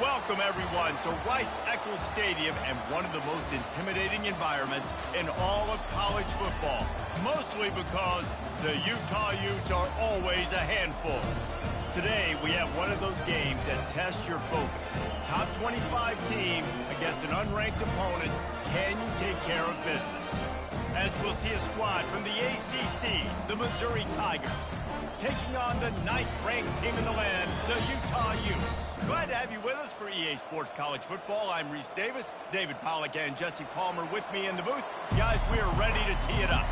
welcome everyone to Rice-Eccles Stadium and one of the most intimidating environments in all of college football. Mostly because the Utah Utes are always a handful. Today, we have one of those games that tests your focus. Top 25 team against an unranked opponent. Can you take care of business? As we'll see a squad from the ACC, the Missouri Tigers, taking on the 9th-ranked team in the land, the Utah Utes. Glad to have you with us for EA Sports College Football. I'm Reese Davis, David Pollack and Jesse Palmer with me in the booth. Guys, we are ready to tee it up.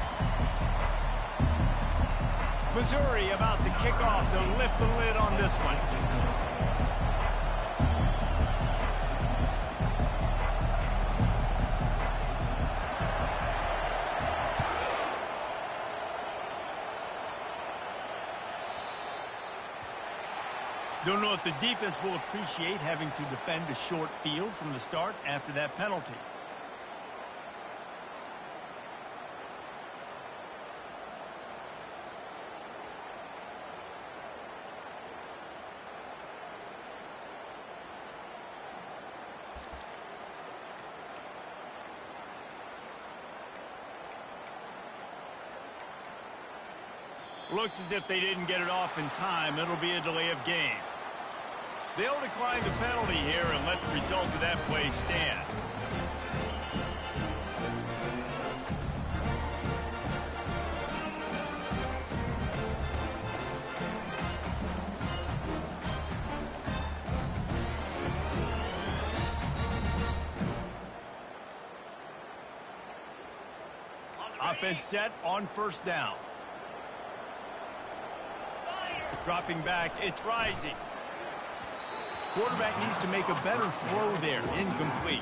Missouri about to kick off to lift the lid on this one. Don't know if the defense will appreciate having to defend a short field from the start after that penalty. Looks as if they didn't get it off in time. It'll be a delay of game. They'll decline the penalty here and let the result of that play stand. Offense set on first down. Dropping back, it's Rising. Quarterback needs to make a better throw there. Incomplete.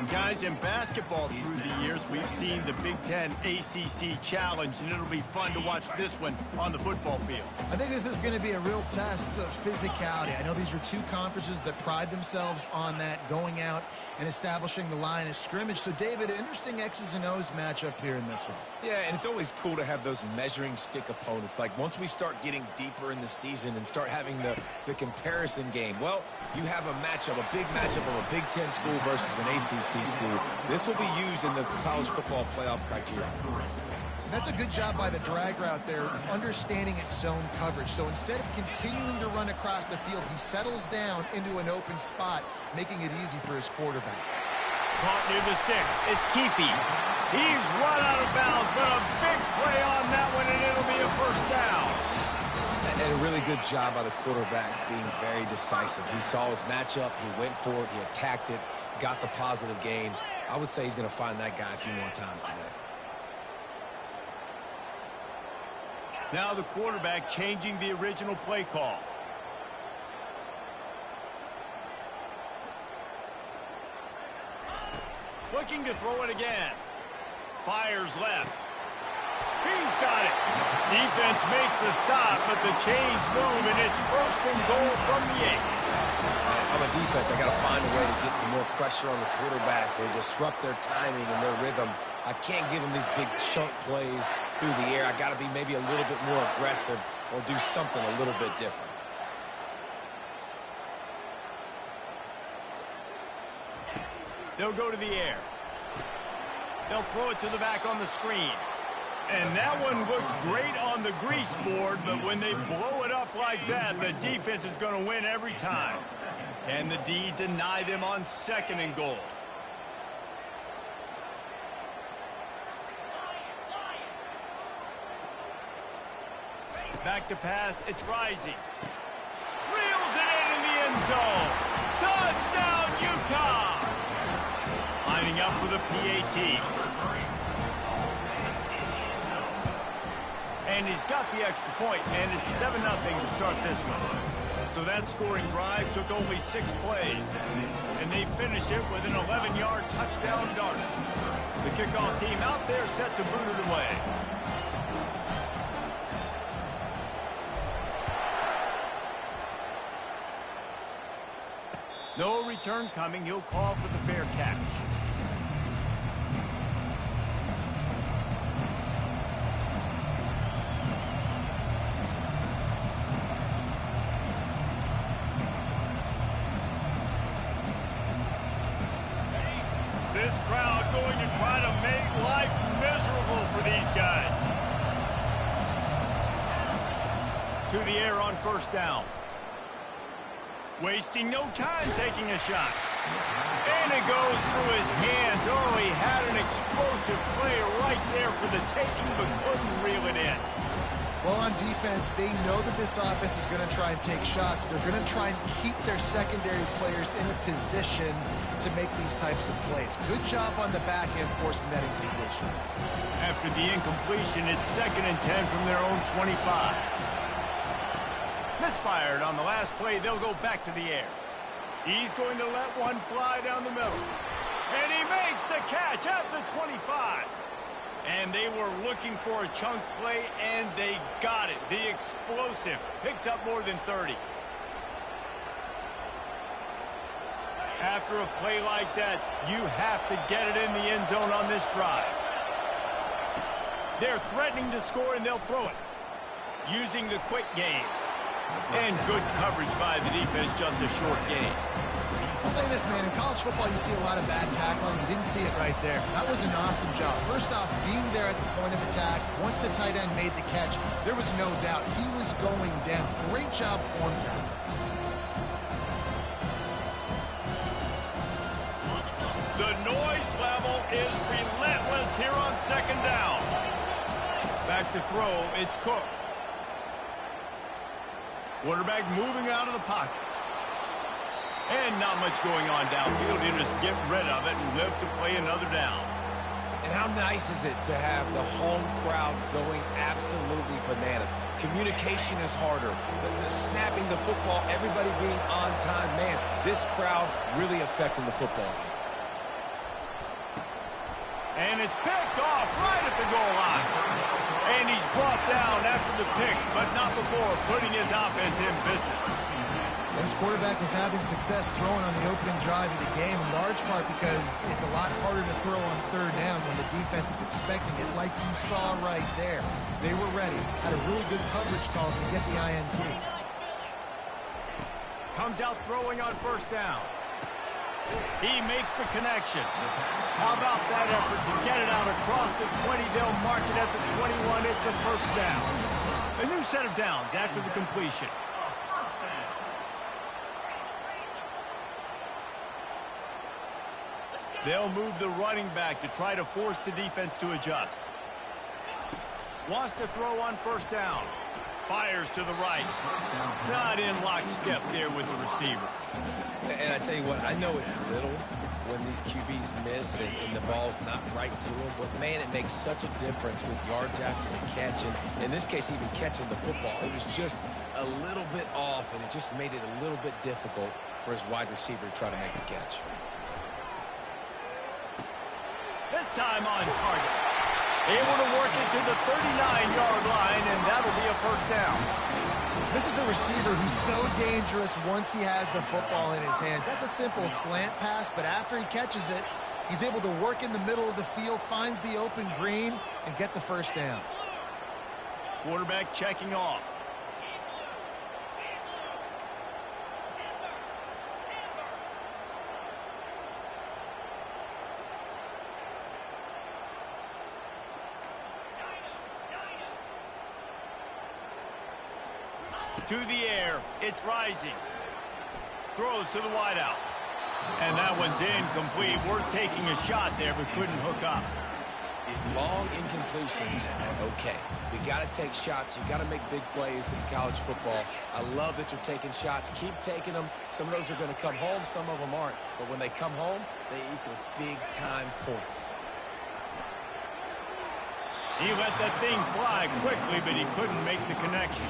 Guys, in basketball through the years, we've seen the Big Ten ACC Challenge, and it'll be fun to watch this one on the football field. I think this is going to be a real test of physicality. I know these are two conferences that pride themselves on that, going out and establishing the line of scrimmage. So, David, interesting X's and O's matchup here in this one. Yeah, and it's always cool to have those measuring stick opponents. Like, once we start getting deeper in the season and start having the comparison game, well, you have a matchup, a big matchup of a Big Ten school versus an ACC school. This will be used in the college football playoff criteria. That's a good job by the drag route there, understanding its zone coverage. So instead of continuing to run across the field, he settles down into an open spot, making it easy for his quarterback. Caught near the sticks. It's Keefe. He's run out of bounds, but a big play on that one, and it'll be a first down. And a really good job by the quarterback being very decisive. He saw his matchup, he went for it, he attacked it, got the positive gain. I would say he's going to find that guy a few more times today. Now the quarterback changing the original play call. Looking to throw it again. Fires left. He's got it. Defense makes a stop, but the chains move, and it's first and goal from the 8. On the defense, I got to find a way to get some more pressure on the quarterback or disrupt their timing and their rhythm. I can't give them these big chunk plays through the air. I got to be maybe a little bit more aggressive or do something a little bit different. They'll go to the air. They'll throw it to the back on the screen. And that one looked great on the grease board, but when they blow it up like that, the defense is going to win every time. Can the D deny them on second and goal? Back to pass, it's Rising. Reels it in the end zone. Touchdown, Utah! Lining up for the PAT. And he's got the extra point, and it's 7-0 to start this one. So that scoring drive took only 6 plays, and they finish it with an 11-yard touchdown dart. The kickoff team out there set to boot it away. No return coming. He'll call for the fair catch. life miserable for these guys. To the air on first down. Wasting no time taking a shot. And it goes through his hands. Oh, he had an explosive play right there for the taking, but couldn't reel it in. Well, on defense, they know that this offense is going to try and take shots. They're going to try and keep their secondary players in a position to make these types of plays. Good job on the back end forcing that incompletion. After the incompletion, it's 2nd and 10 from their own 25. Misfired on the last play. They'll go back to the air. He's going to let one fly down the middle. And he makes the catch at the 25. And they were looking for a chunk play, and they got it. The explosive picks up more than 30. After a play like that, you have to get it in the end zone on this drive. They're threatening to score, and they'll throw it. Using the quick game. And good coverage by the defense, just a short game. I'll say this, man. In college football, you see a lot of bad tackling. You didn't see it right there. That was an awesome job. First off, being there at the point of attack. Once the tight end made the catch, there was no doubt he was going down. Great job form tackle. The noise level is relentless here on 2nd down. Back to throw, it's Cook. Quarterback moving out of the pocket. And not much going on downfield. He'll just get rid of it and live to play another down. And how nice is it to have the home crowd going absolutely bananas? Communication is harder. The snapping the football, everybody being on time. Man, this crowd really affecting the football game. And it's picked off right at the goal line. And he's brought down after the pick, but not before putting his offense in business. This quarterback was having success throwing on the opening drive of the game, in large part because it's a lot harder to throw on 3rd down when the defense is expecting it, like you saw right there. They were ready, had a really good coverage call to get the INT. Comes out throwing on 1st down. He makes the connection. How about that effort to get it out across the 20? They'll mark it at the 21. It's a 1st down. A new set of downs after the completion. They'll move the running back to try to force the defense to adjust. Wants to throw on 1st down. Fires to the right. Not in lockstep there with the receiver. And I tell you what, I know it's little when these QBs miss and the ball's not right to them, but man, it makes such a difference with yards after the catch. And in this case, even catching the football, it was just a little bit off, and it just made it a little bit difficult for his wide receiver to try to make the catch. This time on target. Able to work it to the 39-yard line, and that'll be a 1st down. This is a receiver who's so dangerous once he has the football in his hands. That's a simple slant pass, but after he catches it, he's able to work in the middle of the field, finds the open green, and get the 1st down. Quarterback checking off. To the air, it's rising. Throws to the wideout. And that one's incomplete. We're taking a shot there, but couldn't hook up. Long incompletions are okay. We got to take shots. You got to make big plays in college football. I love that you're taking shots. Keep taking them. Some of those are going to come home. Some of them aren't. But when they come home, they equal big-time points. He let that thing fly quickly, but he couldn't make the connection.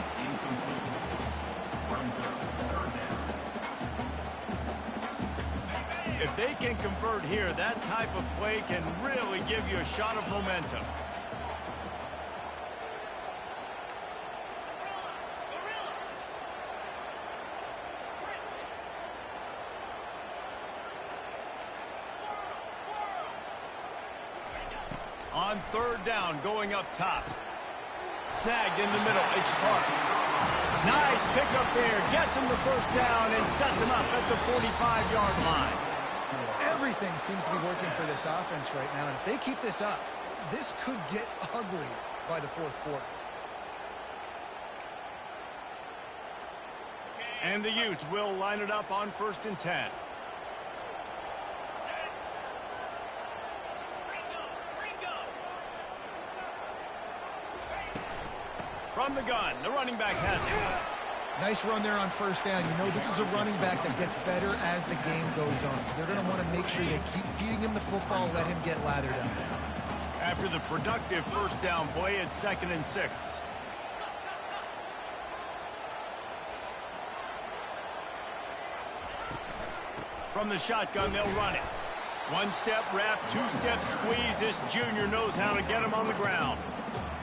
If they can convert here, that type of play can really give you a shot of momentum. On 3rd down, going up top. Snagged in the middle, it's Parks. Nice pickup there, gets him the 1st down and sets him up at the 45-yard line. Everything seems to be working for this offense right now, and if they keep this up, this could get ugly by the fourth quarter. And the Utes will line it up on 1st and 10. From the gun, the running back has it. Nice run there on 1st down. You know this is a running back that gets better as the game goes on. So they're going to want to make sure they keep feeding him the football, let him get lathered up. After the productive 1st down play, it's 2nd and 6. From the shotgun, they'll run it. 1-step wrap, 2-step squeeze. This junior knows how to get him on the ground.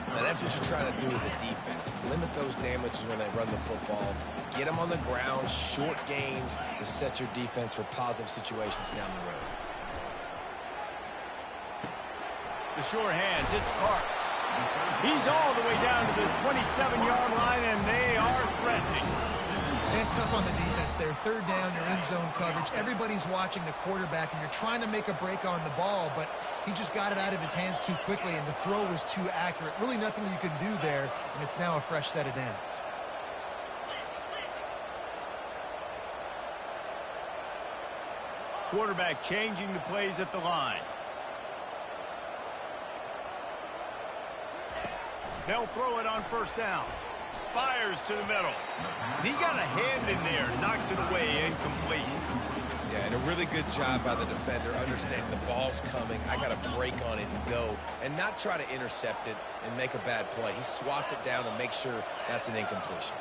Now that's what you're trying to do as a defense. Limit those damages when they run the football. Get them on the ground, short gains to set your defense for positive situations down the road. The sure hands, it's Parks. He's all the way down to the 27-yard line, and they are threatening. That's tough on the defense there. 3rd down, you're in zone coverage. Everybody's watching the quarterback, and you're trying to make a break on the ball, but he just got it out of his hands too quickly, and the throw was too accurate. Really nothing you can do there, and it's now a fresh set of downs. Quarterback changing the plays at the line. They'll throw it on 1st down. Fires to the middle. He got a hand in there, knocks it away, incomplete. Yeah, and a really good job by the defender understanding the ball's coming. I got to break on it and go, and not try to intercept it and make a bad play. He swats it down and makes sure that's an incompletion.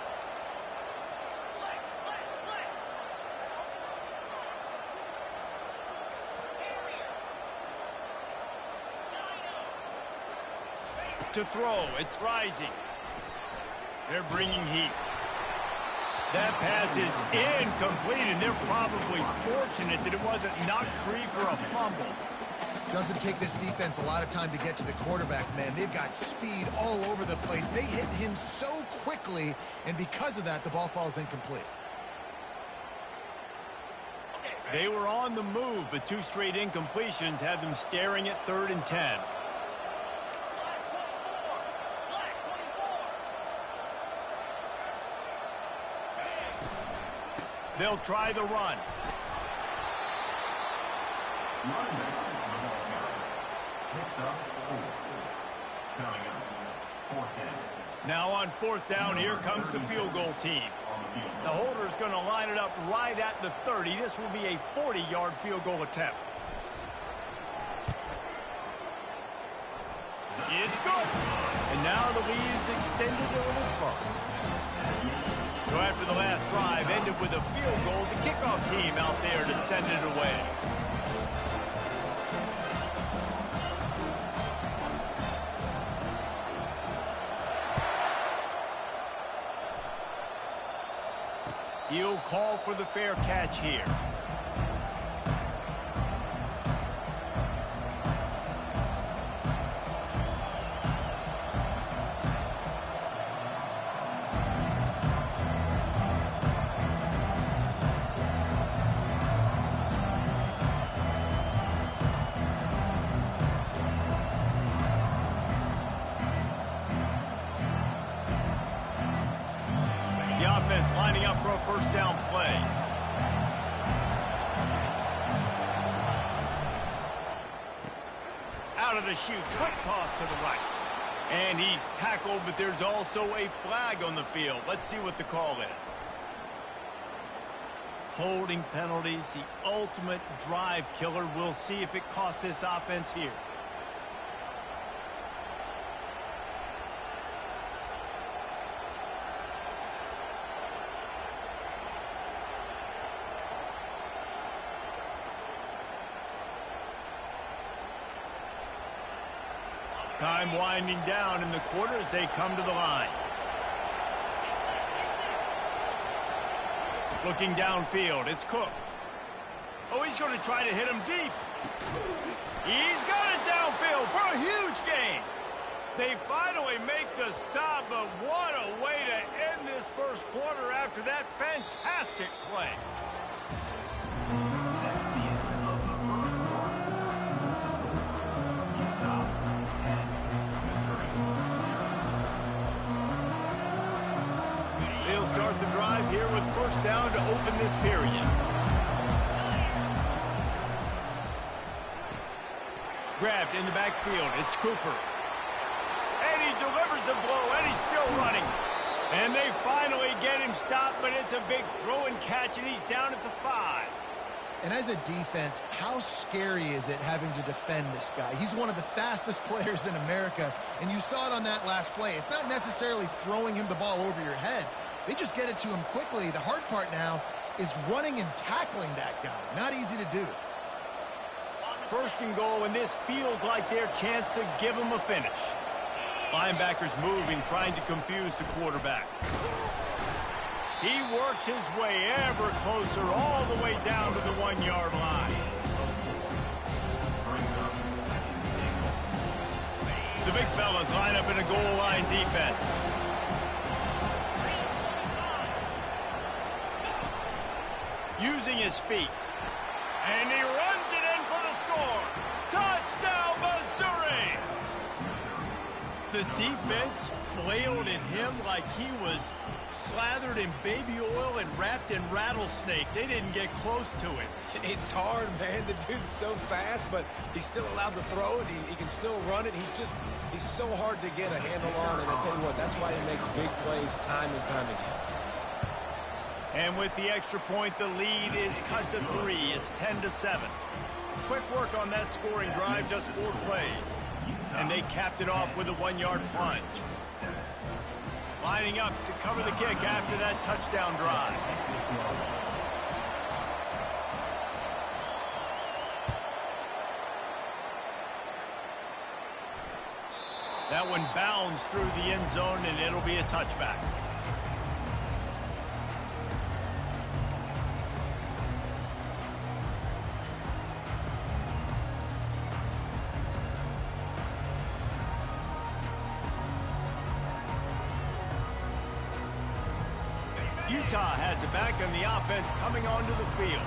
To throw, it's rising. They're bringing heat. That pass is incomplete, and they're probably fortunate that it wasn't knocked free for a fumble. Doesn't take this defense a lot of time to get to the quarterback, man. They've got speed all over the place. They hit him so quickly, and because of that, the ball falls incomplete. They were on the move, but 2 straight incompletions have them staring at 3rd and 10. They'll try the run. Now on 4th down, here comes the field goal team. The holder's going to line it up right at the 30. This will be a 40-yard field goal attempt. It's good. And now the lead is extended a little further. So after the last drive ended with a field goal, the kickoff team out there to send it away. He'll call for the fair catch here. Offense lining up for a 1st down play. Out of the chute, quick toss to the right. And he's tackled, but there's also a flag on the field. Let's see what the call is. Holding penalties, the ultimate drive killer. We'll see if it costs this offense here. Time winding down in the quarter as they come to the line. Looking downfield, it's Cook. Oh, he's going to try to hit him deep. He's got it downfield for a huge gain. They finally make the stop, but what a way to end this 1st quarter after that fantastic play. That's the end of the quarter. Utah 10. will start the drive here with first down to open this period. Grabbed in the backfield. It's Cooper. And he delivers the blow, and he's still running. And they finally get him stopped, but it's a big throw and catch, and he's down at the 5. And as a defense, how scary is it having to defend this guy? He's one of the fastest players in America, and you saw it on that last play. It's not necessarily throwing him the ball over your head. They just get it to him quickly. The hard part now is running and tackling that guy. Not easy to do. First and goal, and this feels like their chance to give him a finish. Linebackers moving, trying to confuse the quarterback. He works his way ever closer, all the way down to the 1-yard line. The big fellas line up in a goal line defense. Using his feet. And he runs it in for the score. Touchdown, Missouri! The defense flailed at him like he was slathered in baby oil and wrapped in rattlesnakes. They didn't get close to it. It's hard, man. The dude's so fast, but he's still allowed to throw it. He can still run it. He's so hard to get a handle on, and I tell you what, that's why he makes big plays time and time again. And with the extra point, the lead is cut to 3. It's 10-7. Quick work on that scoring drive, just 4 plays. And they capped it off with a 1-yard plunge. Lining up to cover the kick after that touchdown drive. That one bounds through the end zone, and it'll be a touchback. Utah has it back, and the offense coming onto the field.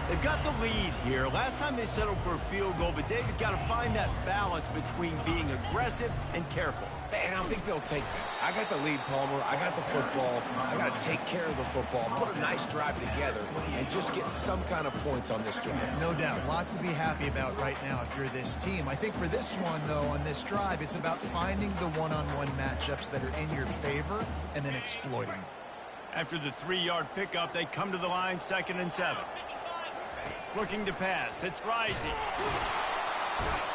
They've got the lead here. Last time they settled for a field goal, but David got to find that balance between being aggressive and careful. And I think they'll take that. I got the lead, Palmer. I got the football. I got to take care of the football, put a nice drive together, and just get some kind of points on this drive. No doubt. Lots to be happy about right now if you're this team. I think for this one, though, on this drive, it's about finding the one-on-one matchups that are in your favor and then exploiting them. After the 3-yard pickup, they come to the line, 2nd and 7. Looking to pass. It's Rising.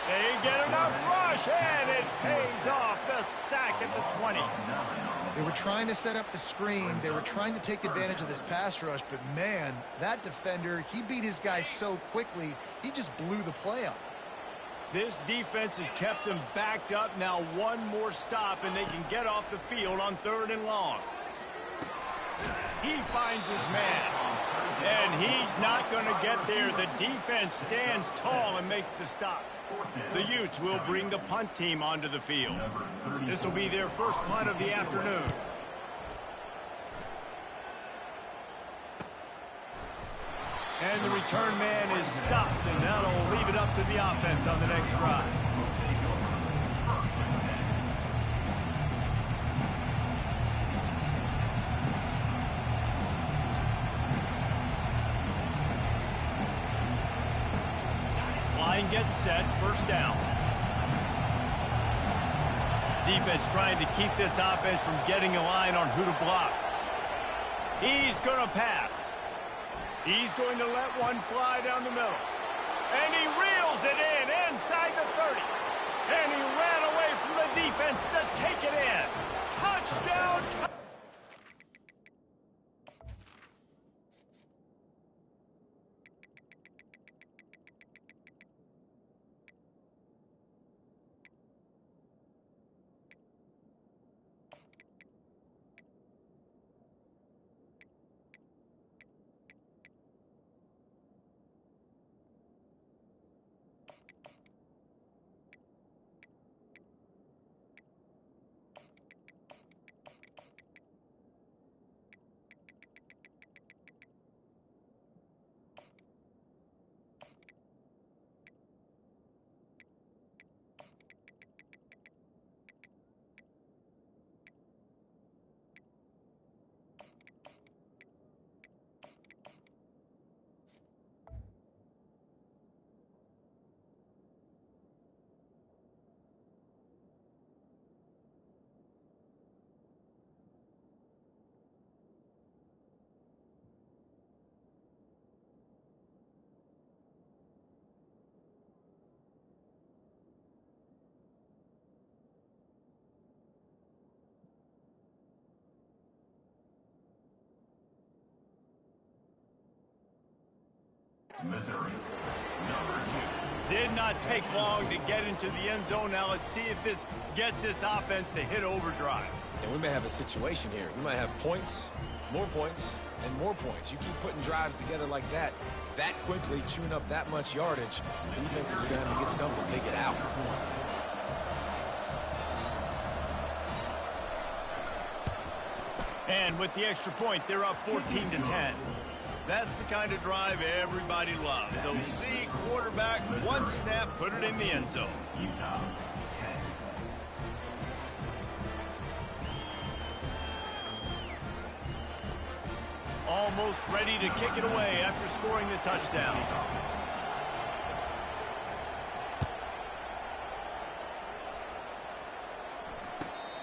They get enough rush, and it pays off. The sack at the 20. They were trying to set up the screen. They were trying to take advantage of this pass rush, but, man, that defender, he beat his guy so quickly, he just blew the play up. This defense has kept them backed up. Now one more stop, and they can get off the field on 3rd and long. He finds his man, and he's not going to get there. The defense stands tall and makes the stop. The Utes will bring the punt team onto the field. This will be their first punt of the afternoon. And the return man is stopped, and that'll leave it up to the offense on the next drive. Line gets set, first down. Defense trying to keep this offense from getting a line on who to block. He's going to pass. He's going to let one fly down the middle. And he reels it in inside the 30. And he ran away from the defense to take it in. Touchdown! Missouri, number 2. Did not take long to get into the end zone. Now let's see if this gets this offense to hit overdrive. And we may have a situation here. We might have points, and more points. You keep putting drives together like that quickly, chewing up that much yardage, defenses are going to have to get something figured out. And with the extra point, they're up 14-10. That's the kind of drive everybody loves. So see quarterback, one snap, put it in the end zone. Utah, 10. Almost ready to kick it away after scoring the touchdown.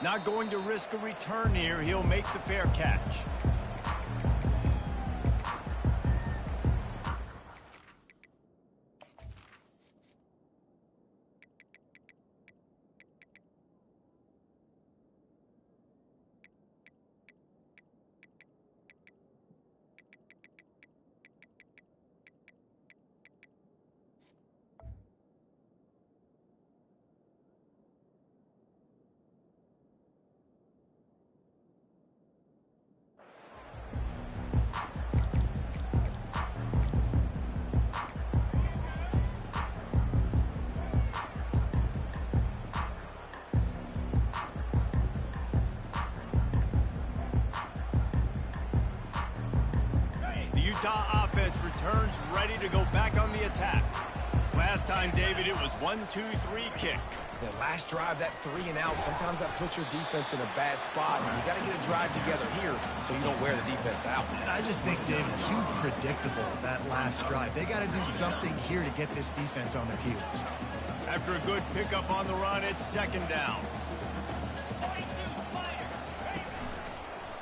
Not going to risk a return here. He'll make the fair catch. Utah offense returns ready to go back on the attack. Last time, David, it was 1-2-3 kick. The last drive, that 3 and out, sometimes that puts your defense in a bad spot. And you got to get a drive together here so you don't wear the defense out. And I just think, David, too predictable, that last drive. They got to do something here to get this defense on their heels. After a good pickup on the run, it's second down.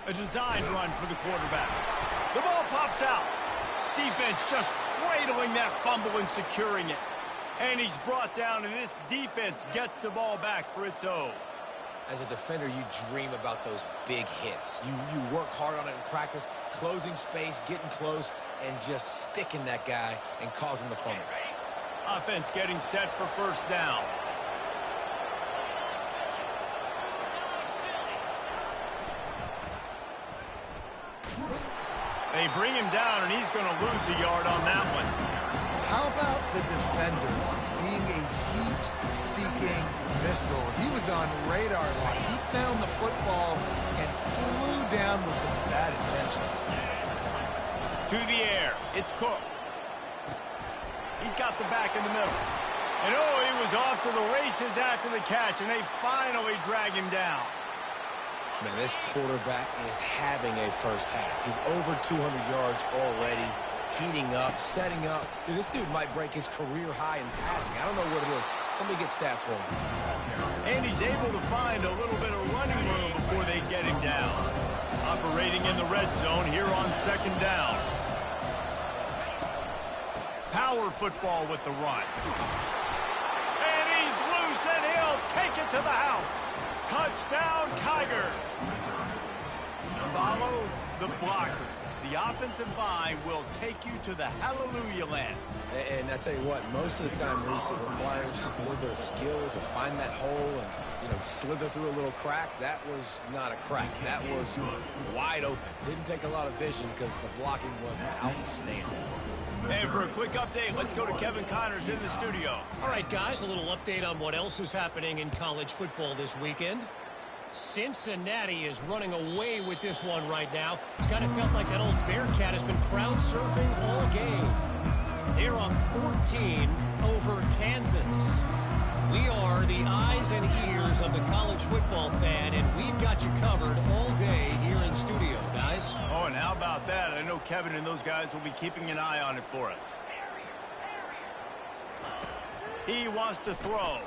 A designed run for the quarterback. The ball pops out. Defense just cradling that fumble and securing it. And he's brought down, and this defense gets the ball back for its own. As a defender, you dream about those big hits. You work hard on it in practice, closing space, getting close, and just sticking that guy and causing the fumble. Offense getting set for first down. They bring him down, and he's going to lose a yard on that one. How about the defender being a heat-seeking missile? He was on radar line. He found the football and flew down with some bad intentions. To the air. It's Cook. He's got the back in the middle. And oh, he was off to the races after the catch, and they finally drag him down. Man, this quarterback is having a first half. He's over 200 yards already, heating up, setting up. Dude, this dude might break his career high in passing. I don't know what it is. Somebody get stats for him. And he's able to find a little bit of running room before they get him down. Operating in the red zone here on second down. Power football with the run. And he's loose, and he'll take it to the house. Touchdown, Tigers. Follow the blockers. The offensive line will take you to the hallelujah land. And I tell you what, most of the time, Reese, it requires a little bit of skill to find that hole and, slither through a little crack. That was not a crack. That was wide open. Didn't take a lot of vision because the blocking was outstanding. And for a quick update, let's go to Kevin Connors in the studio. All right, guys, a little update on what else is happening in college football this weekend. Cincinnati is running away with this one right now. It's kind of felt like that old Bearcat has been crowd surfing all game. They're up 14 over Kansas. We are the eyes and ears of the college football fan, and we've got you covered all day here in studio, guys. Oh, and how about that? I know Kevin and those guys will be keeping an eye on it for us. He wants to throw.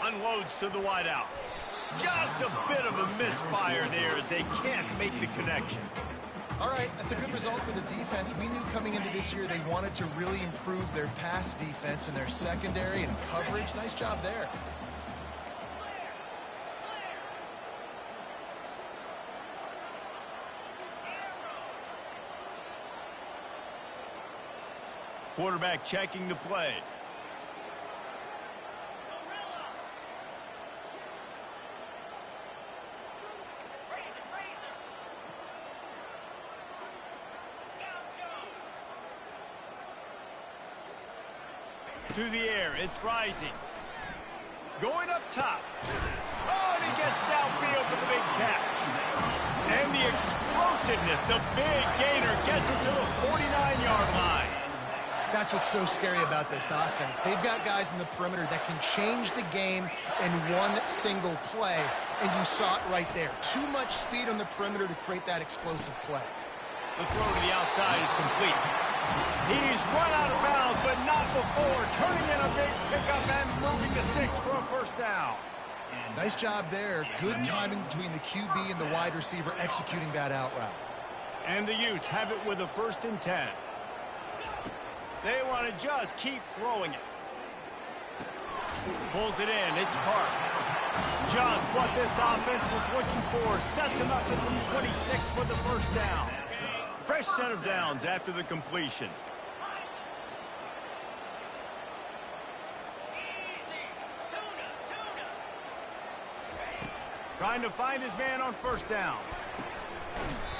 Unloads to the wideout. Just a bit of a misfire there as they can't make the connection. All right, that's a good result for the defense. We knew coming into this year they wanted to really improve their pass defense and their secondary and coverage. Nice job there. Quarterback checking the play. To the air, it's rising. Going up top. Oh, and he gets downfield for the big catch. And the explosiveness, the big gainer gets it to the 49-yard line. That's what's so scary about this offense. They've got guys in the perimeter that can change the game in one single play, and you saw it right there. Too much speed on the perimeter to create that explosive play. The throw to the outside is complete. He's run out of bounds, but not before turning in a big pickup and moving the sticks for a first down. Nice job there. Good timing between the QB and the wide receiver executing that out route. And the Utes have it with a 1st and 10. They want to just keep throwing it. Pulls it in. It's Parks. Just what this offense was looking for. Sets him up at the 26 for the first down. Fresh set of downs after the completion. Trying to find his man on first down.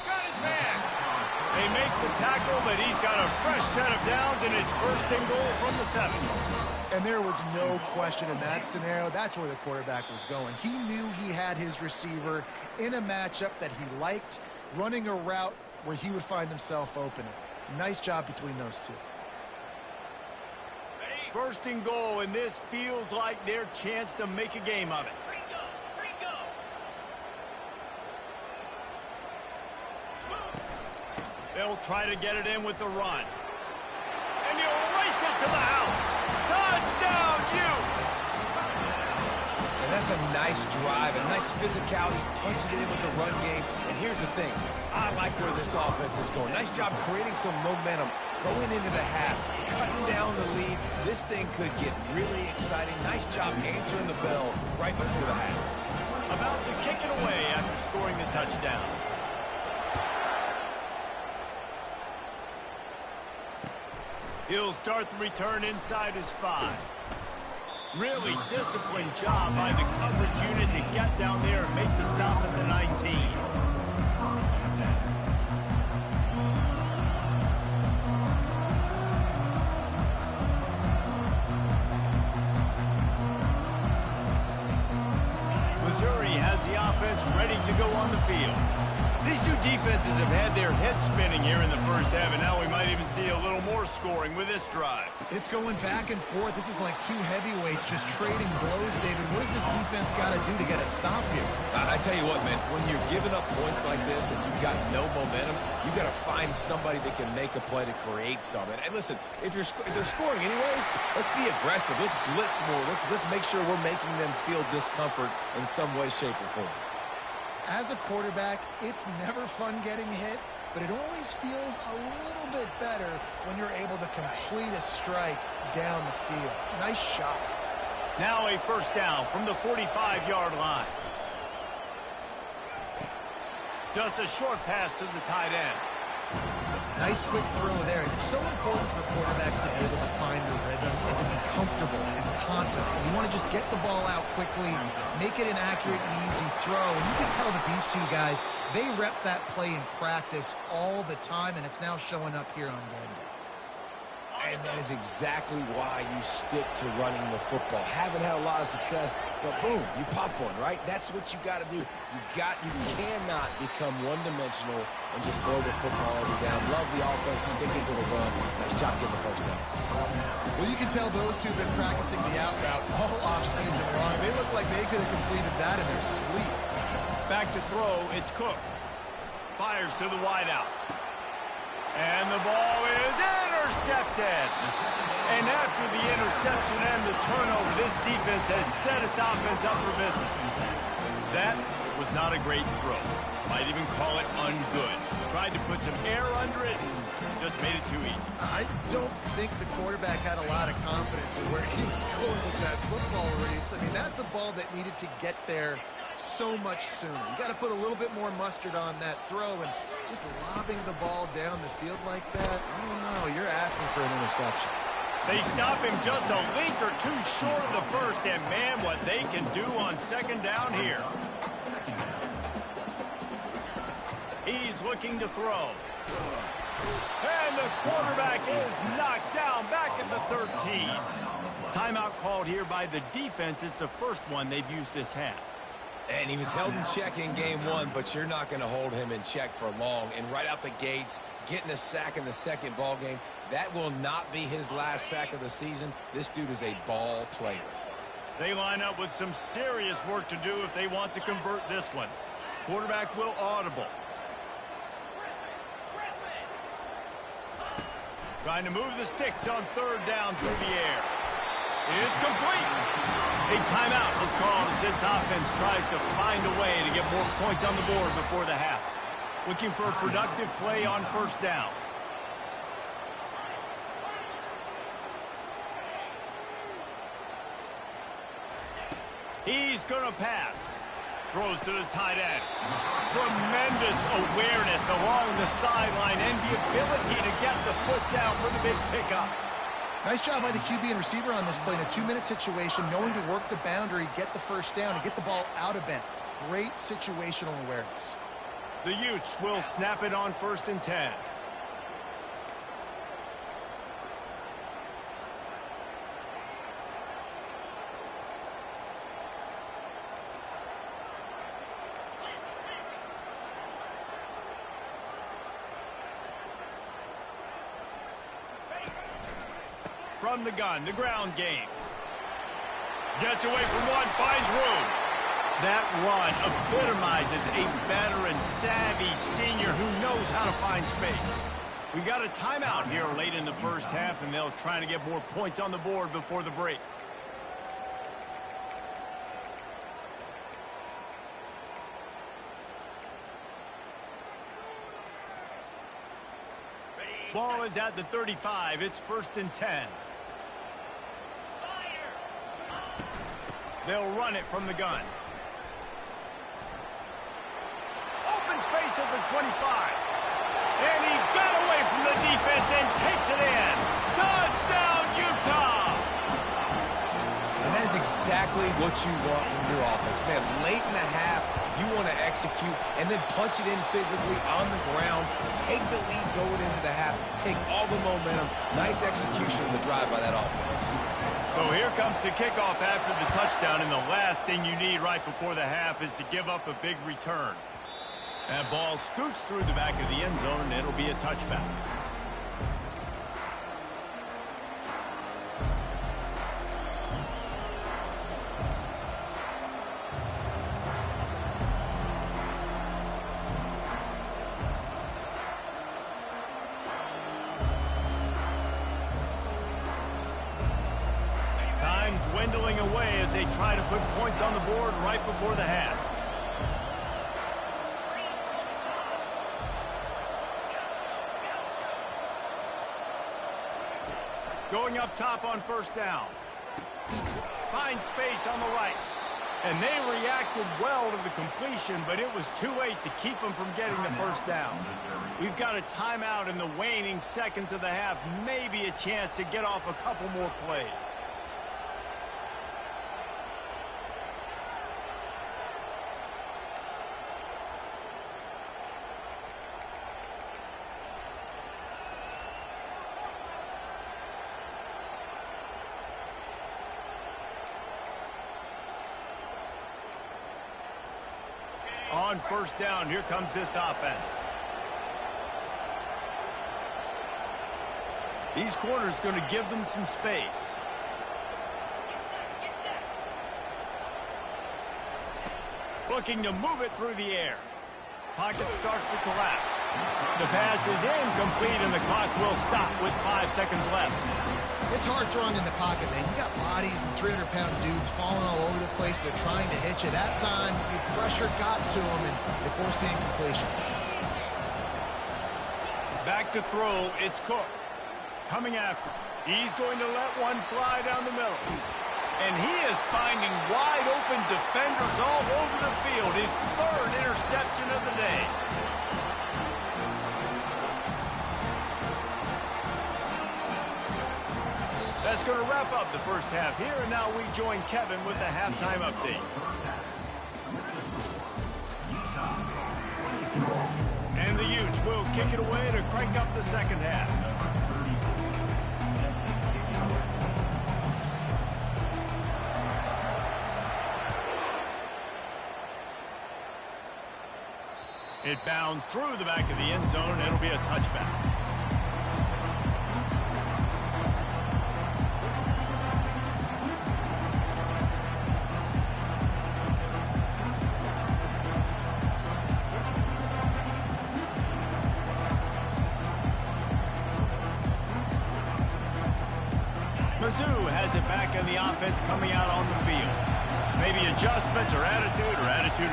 Got his man. They make the tackle, but he's got a fresh set of downs, and it's 1st and goal from the 7. And there was no question in that scenario. That's where the quarterback was going. He knew he had his receiver in a matchup that he liked, running a route where he would find himself open. Nice job between those two. 1st and goal, and this feels like their chance to make a game of it. They'll try to get it in with the run. And he'll race it to the house. Touchdown, Utes! And that's a nice drive, a nice physicality, punching it in with the run game. And here's the thing. I like where this offense is going. Nice job creating some momentum, going into the half, cutting down the lead. This thing could get really exciting. Nice job answering the bell right before the half. About to kick it away after scoring the touchdown. He'll start the return inside his 5. Really disciplined job by the coverage unit to get down there and make the stop at the 19. Missouri has the offense ready to go on the field. These two defenses have had their heads spinning here in the first half, and now we might even see a little more scoring with this drive. It's going back and forth. This is like two heavyweights just trading blows, David. What does this defense got to do to get a stop here? I tell you what, man, when you're giving up points like this and you've got no momentum, you've got to find somebody that can make a play to create something. And listen, if they're scoring anyways, let's be aggressive. Let's blitz more. Let's make sure we're making them feel discomfort in some way, shape, or form. As a quarterback, it's never fun getting hit, but it always feels a little bit better when you're able to complete a strike down the field. Nice shot. Now a first down from the 45-yard line. Just a short pass to the tight end. Nice quick throw there. It's so important for quarterbacks to be able to find a rhythm and to be comfortable and confident. You want to just get the ball out quickly, make it an accurate and easy throw. And you can tell that these two guys, they rep that play in practice all the time, and it's now showing up here on game day. And that is exactly why you stick to running the football. Haven't had a lot of success, but boom, you pop one, right? That's what you got to do. You cannot become one-dimensional and just throw the football every down. Love the offense, sticking to the run. Nice job getting the first down. Well, you can tell those two have been practicing the out route all offseason long. They look like they could have completed that in their sleep. Back to throw, it's Cook. Fires to the wideout. And the ball is intercepted. And after the interception and the turnover, this defense has set its offense up for business. That was not a great throw. Might even call it ungood. Tried to put some air under it and just made it too easy. I don't think the quarterback had a lot of confidence in where he was going with that football, Reese. I mean, that's a ball that needed to get there so much sooner. You got to put a little bit more mustard on that throw, and just lobbing the ball down the field like that, I don't know. You're asking for an interception. They stop him just a link or two short of the first, and man, what they can do on second down here. He's looking to throw. And the quarterback is knocked down back at the 13. Timeout called here by the defense. It's the first one they've used this half. And he was held in check in game one, but you're not going to hold him in check for long. And right out the gates, getting a sack in the second ball game, that will not be his last sack of the season. This dude is a ball player. They line up with some serious work to do if they want to convert this one. Quarterback will audible. Trying to move the sticks on third down through the air. It's complete. A timeout was called as this offense tries to find a way to get more points on the board before the half. Looking for a productive play on first down. He's going to pass. Throws to the tight end. Tremendous awareness along the sideline and the ability to get the foot down for the big pickup. Nice job by the QB and receiver on this play in a 2-minute situation, knowing to work the boundary, get the first down, and get the ball out of bounds. Great situational awareness. The Utes will snap it on 1st and 10. From the gun, the ground game. Gets away from one, finds room. That run epitomizes a veteran, savvy senior who knows how to find space. We got a timeout here late in the first half, and they'll try to get more points on the board before the break. Ball is at the 35. It's 1st and 10. They'll run it from the gun. Open space at the 25. And he got away from the defense and takes it in. Touchdown, Utah! And that is exactly what you want from your offense. Man, late in the half, you want to execute and then punch it in physically on the ground. Take the lead going into the half. Take all the momentum. Nice execution of the drive by that offense. So here comes the kickoff after the touchdown, and the last thing you need right before the half is to give up a big return. That ball scoots through the back of the end zone, and it'll be a touchback. Dwindling away as they try to put points on the board right before the half. Going up top on 1st down. Finds space on the right. And they reacted well to the completion, but it was too late to keep them from getting the first down. We've got a timeout in the waning seconds of the half. Maybe a chance to get off a couple more plays. On 1st down, here comes this offense. These corners going to give them some space. Looking to move it through the air. Pocket starts to collapse. The pass is incomplete, and the clock will stop with 5 seconds left. It's hard throwing in the pocket, man. You got bodies and 300-pound dudes falling all over the place. They're trying to hit you. That time, the pressure got to them, and they forced the incompletion. Back to throw. It's Cook. Coming after. He's going to let one fly down the middle. And he is finding wide-open defenders all over the field. His third interception of the day. That's going to wrap up the first half here, and now we join Kevin with the halftime update. And the Utes will kick it away to crank up the second half. It bounds through the back of the end zone, and it'll be a touchback. Mizzou has it back in the offense coming out on the field. Maybe adjustments or attitude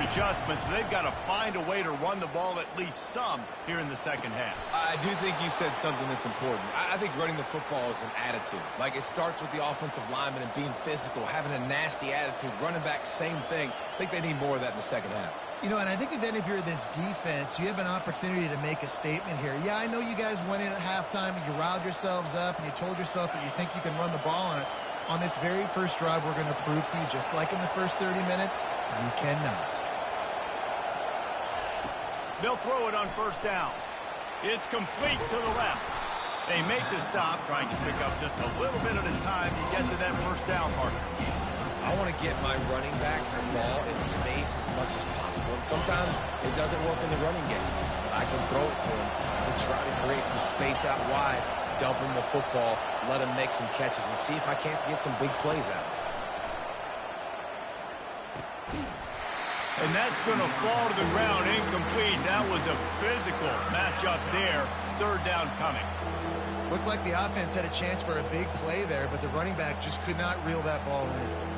adjustments, but they've got to find a way to run the ball at least some here in the second half. I do think you said something that's important. I think running the football is an attitude. Like, it starts with the offensive lineman and being physical, having a nasty attitude. Running back, same thing. I think they need more of that in the second half. You know, and I think if you're this defense, you have an opportunity to make a statement here. Yeah, I know you guys went in at halftime and you riled yourselves up and you told yourself that you think you can run the ball on us. On this very first drive, we're going to prove to you, just like in the first 30 minutes, you cannot. They'll throw it on first down. It's complete to the left. They make the stop, trying to pick up just a little bit at a time to get to that first down marker. I want to get my running backs the ball in space as much as possible. And sometimes it doesn't work in the running game. But I can throw it to him and try to create some space out wide, dump him the football, let him make some catches, and see if I can't get some big plays out of it. And that's going to fall to the ground incomplete. That was a physical matchup there. Third down coming. Looked like the offense had a chance for a big play there, but the running back just could not reel that ball in.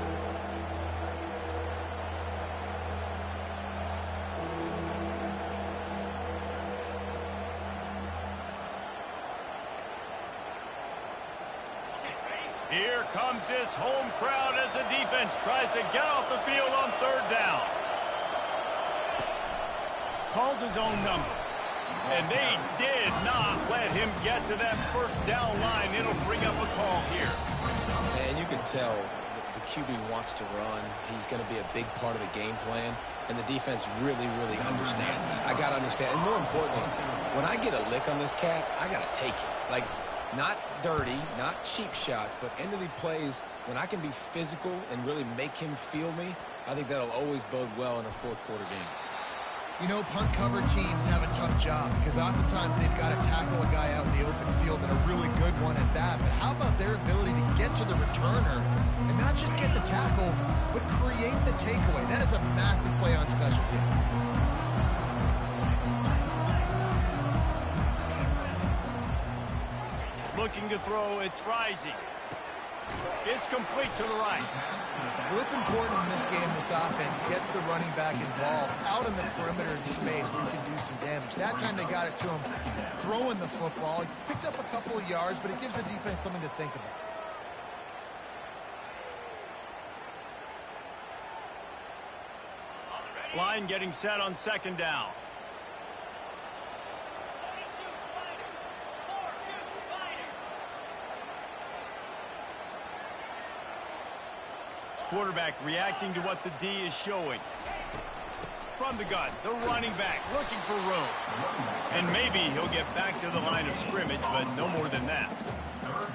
Here comes this home crowd as the defense tries to get off the field on third down. Calls his own number. And they did not let him get to that first down line. It'll bring up a call here. And you can tell the QB wants to run. He's going to be a big part of the game plan. And the defense really, really understands that. I got to understand. And more importantly, when I get a lick on this cat, I got to take it. Like, not dirty, not cheap shots, but end of the plays, when I can be physical and really make him feel me, I think that'll always bode well in a fourth quarter game. You know, punt cover teams have a tough job because oftentimes they've got to tackle a guy out in the open field, and a really good one at that. But how about their ability to get to the returner and not just get the tackle, but create the takeaway? That is a massive play on special teams. Looking to throw, it's rising. It's complete to the right. Well, it's important in this game this offense gets the running back involved out in the perimeter in space where you can do some damage. That time they got it to him throwing the football. He picked up a couple of yards, but it gives the defense something to think about. Line getting set on second down. Quarterback reacting to what the D is showing. From the gun, the running back looking for room. And maybe he'll get back to the line of scrimmage, but no more than that.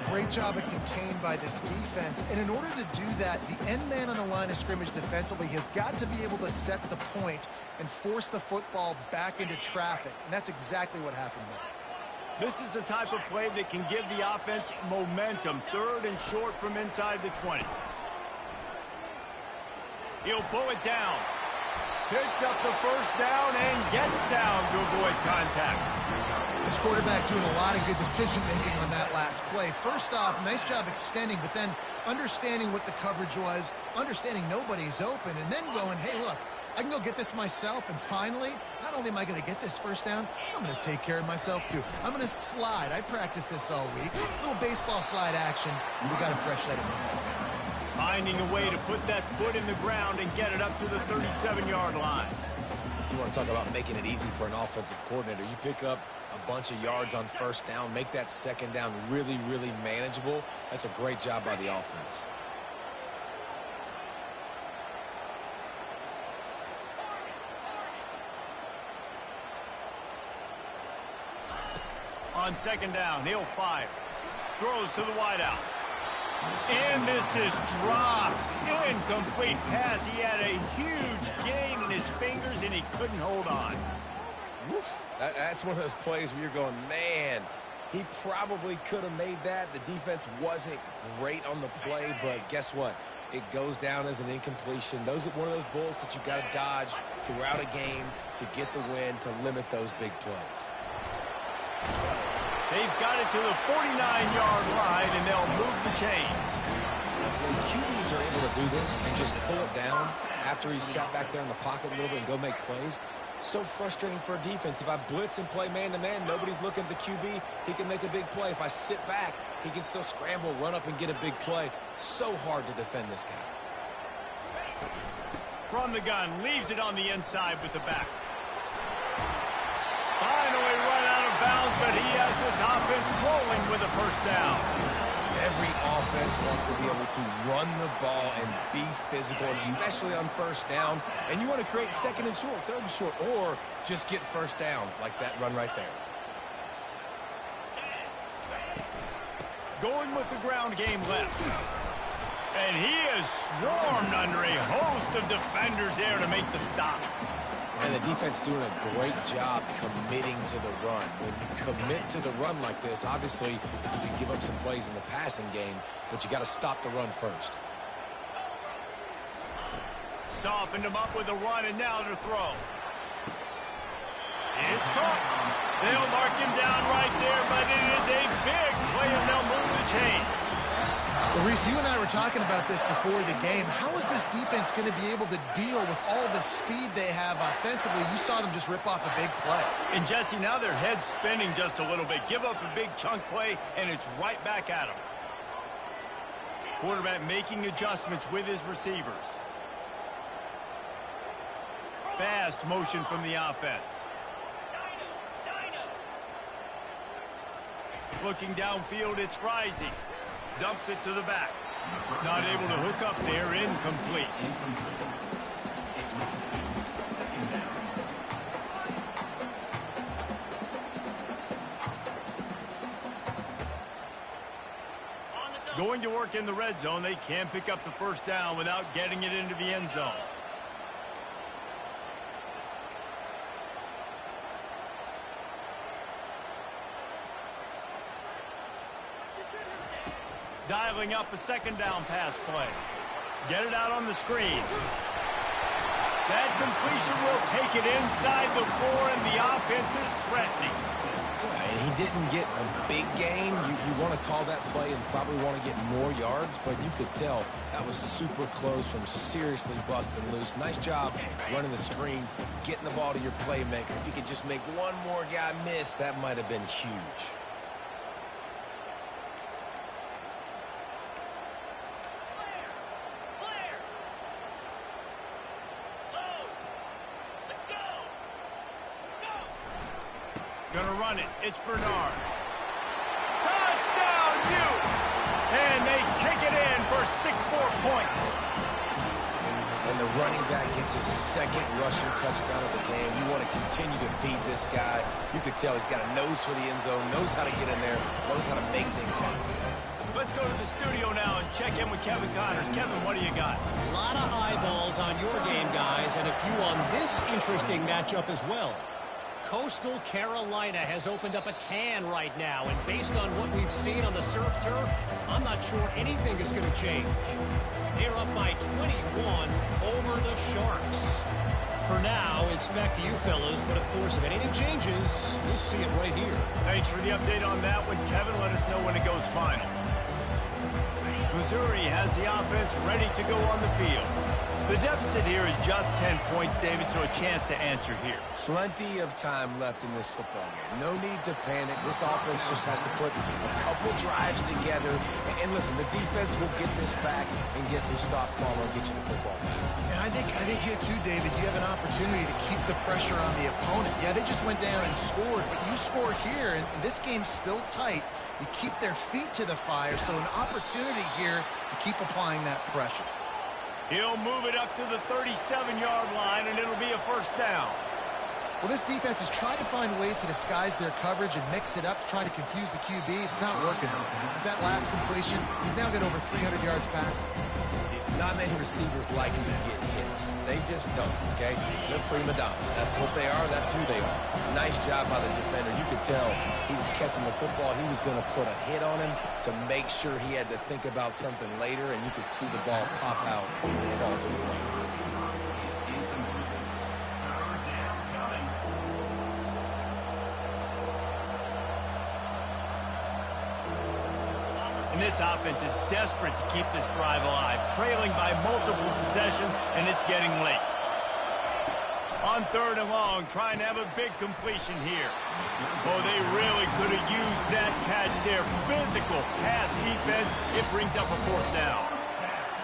Great job at contained by this defense. And in order to do that, the end man on the line of scrimmage defensively has got to be able to set the point and force the football back into traffic. And that's exactly what happened there. This is the type of play that can give the offense momentum. Third and short from inside the 20. He'll pull it down. Picks up the first down and gets down to avoid contact. This quarterback doing a lot of good decision-making on that last play. First off, nice job extending, but then understanding what the coverage was, understanding nobody's open, and then going, hey, look, I can go get this myself. And finally, not only am I going to get this first down, I'm going to take care of myself too. I'm going to slide. I practiced this all week. Little baseball slide action. We got a fresh set of hands. Finding a way to put that foot in the ground and get it up to the 37-yard line. You want to talk about making it easy for an offensive coordinator. You pick up a bunch of yards on first down, make that second down really, really manageable. That's a great job by the offense. On second down, he'll fire. Throws to the wideout. And this is dropped. Incomplete pass. He had a huge gain in his fingers, and he couldn't hold on. Woof. That's one of those plays where you're going, man, he probably could have made that. The defense wasn't great on the play, but guess what? It goes down as an incompletion. Those are one of those bullets that you got to dodge throughout a game to get the win, to limit those big plays. They've got it to the 49-yard line, and they'll move the chains. When QBs are able to do this and just pull it down after he's sat back there in the pocket a little bit and go make plays, so frustrating for a defense. If I blitz and play man-to-man, nobody's looking at the QB, he can make a big play. If I sit back, he can still scramble, run up, and get a big play. So hard to defend this guy. From the gun, leaves it on the inside with the back. Finally run out of bounds, but he has this offense rolling with a first down. Every offense wants to be able to run the ball and be physical, especially on first down. And you want to create second and short, third and short, or just get first downs like that run right there. Going with the ground game left. And he is swarmed under a host of defenders there to make the stop. And the defense doing a great job committing to the run. When you commit to the run like this, obviously you can give up some plays in the passing game, but you got to stop the run first. Softened him up with a run, and now to throw. It's caught. They'll mark him down right there, but it is a big play, and they'll move the chains. Well, Reese, you and I were talking about this before the game. How is this defense going to be able to deal with all the speed they have offensively? You saw them just rip off a big play. And, Jesse, now their head's spinning just a little bit. Give up a big chunk play, and it's right back at them. Quarterback making adjustments with his receivers. Fast motion from the offense. Looking downfield, it's Rising. Dumps it to the back. Not able to hook up there. Incomplete. Going to work in the red zone. They can't pick up the first down without getting it into the end zone. Dialing up a second down pass play. Get it out on the screen. That completion will take it inside the 4, and the offense is threatening. And he didn't get a big gain. You want to call that play and probably want to get more yards, but you could tell that was super close from seriously busting loose. Nice job running the screen, getting the ball to your playmaker. If you could just make one more guy miss, that might have been huge. Gonna run it. It's Bernard. Touchdown, Utes! And they take it in for 6 more points. And the running back gets his second rushing touchdown of the game. You want to continue to feed this guy. You could tell he's got a nose for the end zone, knows how to get in there, knows how to make things happen. Let's go to the studio now and check in with Kevin Connors. Kevin, what do you got? A lot of eyeballs on your game, guys, and a few on this interesting matchup as well. Coastal Carolina has opened up a can right now, and based on what we've seen on the surf turf, I'm not sure anything is going to change. They're up by 21 over the Sharks. For now, it's back to you fellas, but of course, if anything changes, you'll see it right here. Thanks for the update on that one, Kevin. Let us know when it goes final. Missouri has the offense ready to go on the field. The deficit here is just 10 points, David, so a chance to answer here. Plenty of time left in this football game. No need to panic. This offense just has to put a couple drives together. And listen, the defense will get this back and get some stops, Palmer, and get you the football back. And I think here too, David, you have an opportunity to keep the pressure on the opponent. Yeah, they just went down and scored, but you score here, and this game's still tight. You keep their feet to the fire, so an opportunity here to keep applying that pressure. He'll move it up to the 37-yard line, and it'll be a first down. Well, this defense has tried to find ways to disguise their coverage and mix it up to try to confuse the QB. It's not working, though. With that last completion, he's now got over 300 yards passing. Not many receivers like to get hit. They just don't, okay? They're prima donnas. That's what they are. That's who they are. Nice job by the defender. You could tell he was catching the football. He was going to put a hit on him to make sure he had to think about something later, and you could see the ball pop out and fall to the ground. And this offense is desperate to keep this drive alive, trailing by multiple possessions, and it's getting late. On 3rd and long, trying to have a big completion here. Oh, they really could have used that catch there. Physical pass defense. It brings up a 4th down.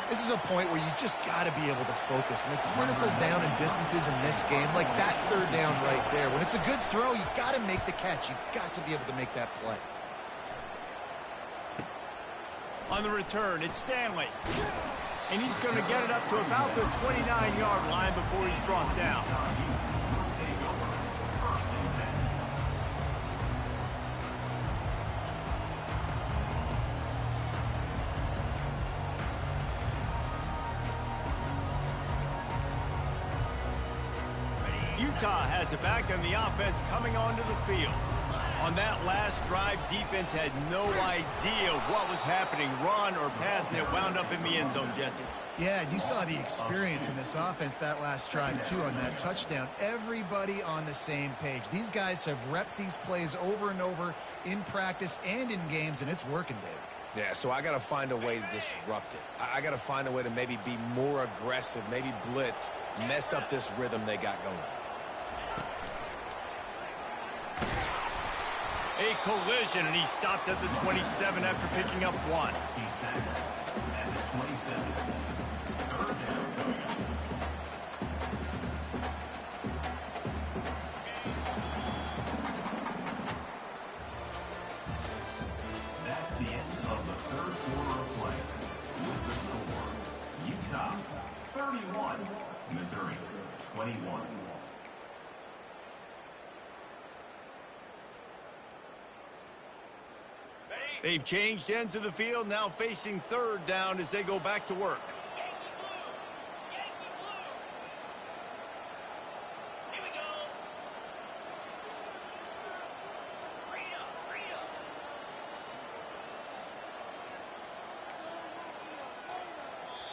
This is a point where you just got to be able to focus. And the critical down and distances in this game, like that 3rd down right there. When it's a good throw, you got to make the catch. You've got to be able to make that play. On the return, it's Stanley. And he's going to get it up to about the 29-yard line before he's brought down. Utah has it back, and the offense coming onto the field. On that last drive, defense had no idea what was happening, run or pass, and it wound up in the end zone, Jesse. Yeah, you saw the experience in this offense that last drive, too, on that touchdown. Everybody on the same page. These guys have repped these plays over and over in practice and in games, and it's working, Dave. Yeah, so I got to find a way to disrupt it. I got to find a way to maybe be more aggressive, maybe blitz, mess up this rhythm they got going. A collision, and he stopped at the 27 after picking up 1. That's the end of the 3rd quarter of play. With the score, Utah 31, Missouri 21. They've changed ends of the field, now facing 3rd down as they go back to work. Here we go.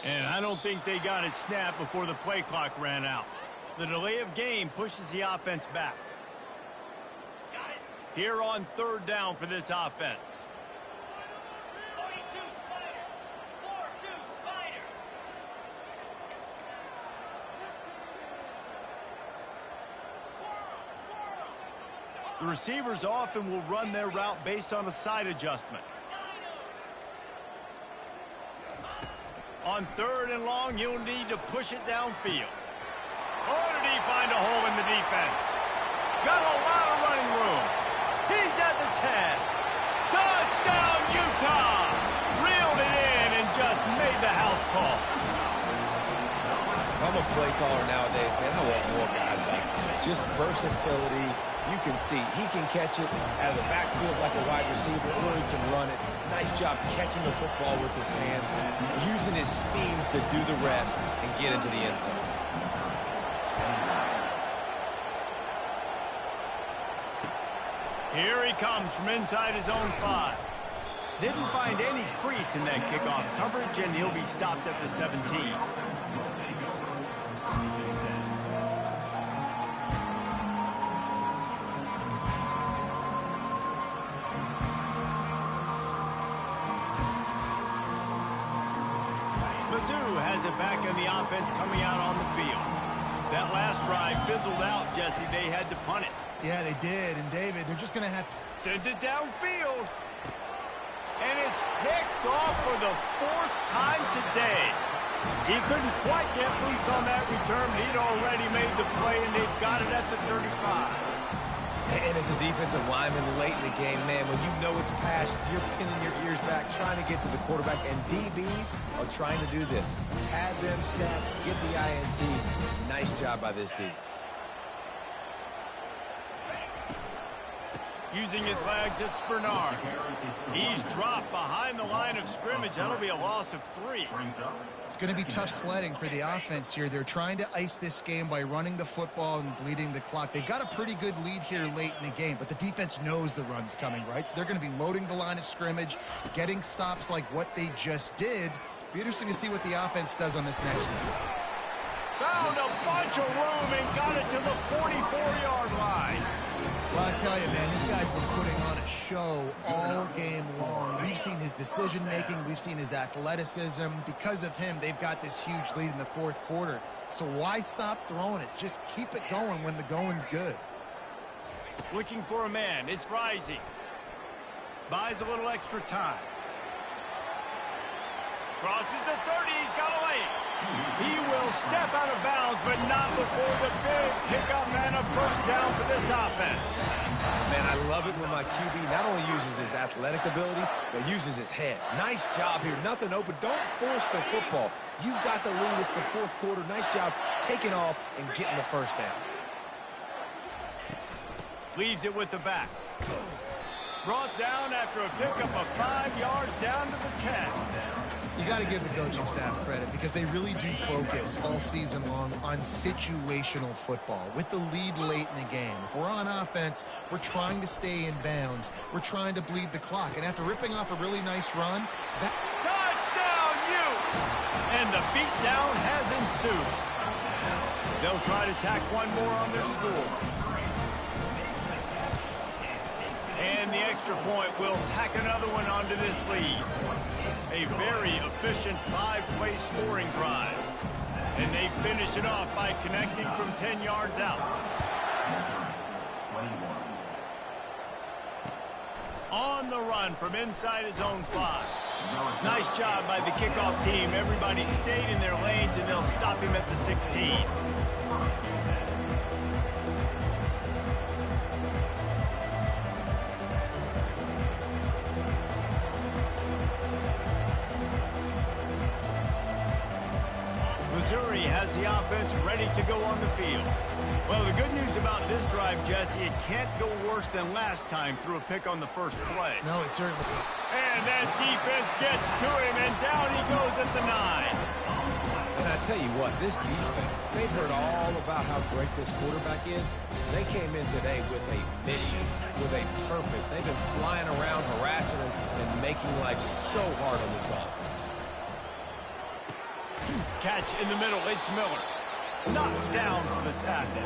And I don't think they got it snapped before the play clock ran out. The delay of game pushes the offense back. Here on 3rd down for this offense. The receivers often will run their route based on a side adjustment. On 3rd and long, you'll need to push it downfield. Oh, did he find a hole in the defense? Got a lot of running room. He's at the 10. Touchdown, Utah! Reeled it in and just made the house call. If I'm a play caller nowadays, man, I want more guys like this. Just versatility. You can see he can catch it out of the backfield like a wide receiver, or he can run it. Nice job catching the football with his hands, using his speed to do the rest and get into the end zone. Here he comes from inside his own 5. Didn't find any crease in that kickoff coverage, and he'll be stopped at the 17. Missouri has it back in the offense coming out on the field. That last drive fizzled out, Jesse. They had to punt it. Yeah, they did. And, David, they're just going to have to send it downfield. And it's picked off for the 4th time today. He couldn't quite get loose on that return. He'd already made the play, and they've got it at the 35. And as a defensive lineman late in the game, man, when you know it's past, you're pinning your ears back, trying to get to the quarterback, and DBs are trying to do this. Pad them stats, get the INT. Nice job by this D. Using his legs, it's Bernard. He's dropped behind the line of scrimmage. That'll be a loss of 3. It's going to be tough sledding for the offense here. They're trying to ice this game by running the football and bleeding the clock. They've got a pretty good lead here late in the game, but the defense knows the run's coming, right? So they're going to be loading the line of scrimmage, getting stops like what they just did. Be interesting to see what the offense does on this next one. Found a bunch of room and got it to the 44-yard line. Well, I tell you, man, this guy's been putting on a show all game long. We've seen his decision-making. We've seen his athleticism. Because of him, they've got this huge lead in the 4th quarter. So why stop throwing it? Just keep it going when the going's good. Looking for a man. It's Rising. Buys a little extra time. Crosses the 30. He's got a lane. He will step out of bounds, but not before the big pickup and a first down for this offense. Man, I love it when my QB not only uses his athletic ability, but uses his head. Nice job here. Nothing open. Don't force the football. You've got the lead. It's the 4th quarter. Nice job taking off and getting the first down. Leaves it with the back. Brought down after a pickup of 5 yards down to the 10. You got to give the coaching staff credit because they really do focus all season long on situational football. With the lead late in the game, if we're on offense, we're trying to stay in bounds. We're trying to bleed the clock. And after ripping off a really nice run, that touchdown, Utes! And the beatdown has ensued. They'll try to tack one more on their score. And the extra point will tack another one onto this lead. A very efficient 5-play scoring drive. And they finish it off by connecting from 10 yards out. On the run from inside his own 5. Nice job by the kickoff team. Everybody stayed in their lanes, and they'll stop him at the 16. Missouri has the offense ready to go on the field. Well, the good news about this drive, Jesse, it can't go worse than last time through a pick on the first play. No, it certainly. And that defense gets to him, and down he goes at the 9. And I tell you what, this defense, they've heard all about how great this quarterback is. They came in today with a mission, with a purpose. They've been flying around, harassing him, and making life so hard on this offense. Catch in the middle, it's Miller. Knocked down for the tackle.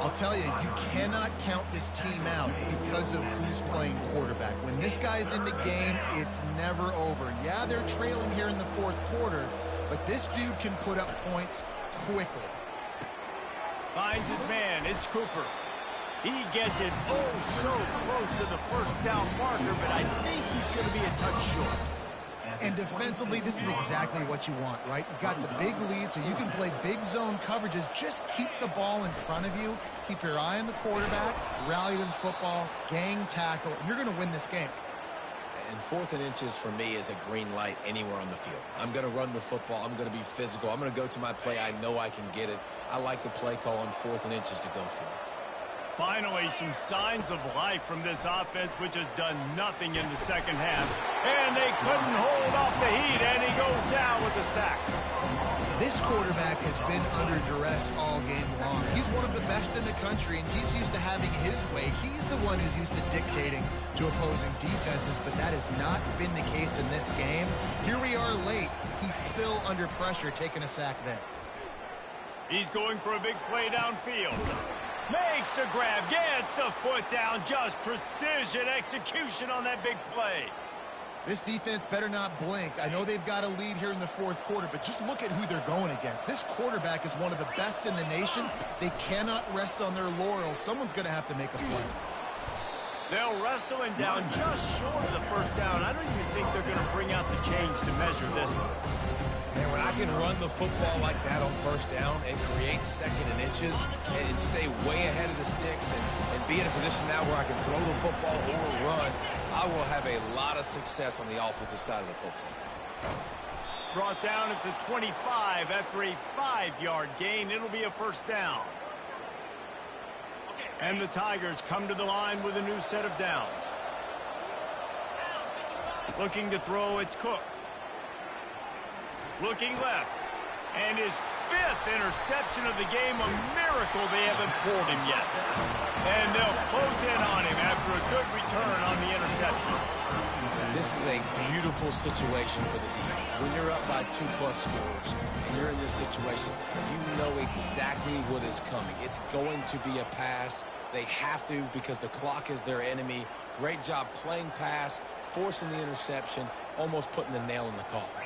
I'll tell you, you cannot count this team out because of who's playing quarterback. When this guy's in the game, it's never over. Yeah, they're trailing here in the 4th quarter, but this dude can put up points quickly. Finds his man, it's Cooper. He gets it so close to the first down marker, but I think he's going to be a touch short. And defensively, this is exactly what you want, right? You got the big lead, so you can play big zone coverages. Just keep the ball in front of you. Keep your eye on the quarterback, rally to the football, gang tackle, and you're going to win this game. And 4th and inches for me is a green light anywhere on the field. I'm going to run the football. I'm going to be physical. I'm going to go to my play. I know I can get it. I like the play call on 4th and inches to go for it. Finally, some signs of life from this offense, which has done nothing in the second half. And they couldn't hold off the heat, and he goes down with a sack. This quarterback has been under duress all game long. He's one of the best in the country, and he's used to having his way. He's the one who's used to dictating to opposing defenses, but that has not been the case in this game. Here we are late. He's still under pressure, taking a sack there. He's going for a big play downfield. Makes the grab, gets the foot down, just precision execution on that big play. This defense better not blink. I know they've got a lead here in the fourth quarter, but just look at who they're going against. This quarterback is one of the best in the nation. They cannot rest on their laurels. Someone's going to have to make a play. They'll wrestle him down just short of the first down. I don't even think they're going to bring out the chains to measure this one. Man, when I can run the football like that on first down and create second and inches and stay way ahead of the sticks and be in a position now where I can throw the football or run, I will have a lot of success on the offensive side of the football. Brought down at the 25 after a 5-yard gain. It'll be a first down. And the Tigers come to the line with a new set of downs. Looking to throw, it's Cook. Looking left. And his 5th interception of the game. A miracle they haven't pulled him yet. And they'll close in on him after a good return on the interception. This is a beautiful situation for the defense. When you're up by 2+ scores and you're in this situation, you know exactly what is coming. It's going to be a pass. They have to because the clock is their enemy. Great job playing pass, forcing the interception, almost putting the nail in the coffin.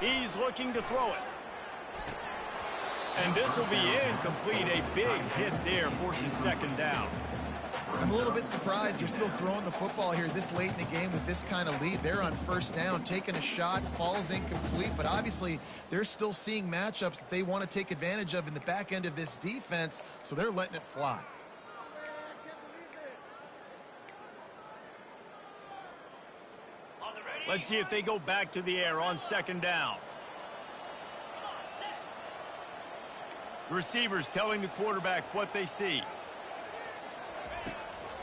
He's looking to throw it. And this will be incomplete. A big hit there forces second down. I'm a little bit surprised they're still throwing the football here this late in the game with this kind of lead. They're on first down, taking a shot, falls incomplete, but obviously they're still seeing matchups that they want to take advantage of in the back end of this defense, so they're letting it fly. Let's see if they go back to the air on second down. Receivers telling the quarterback what they see.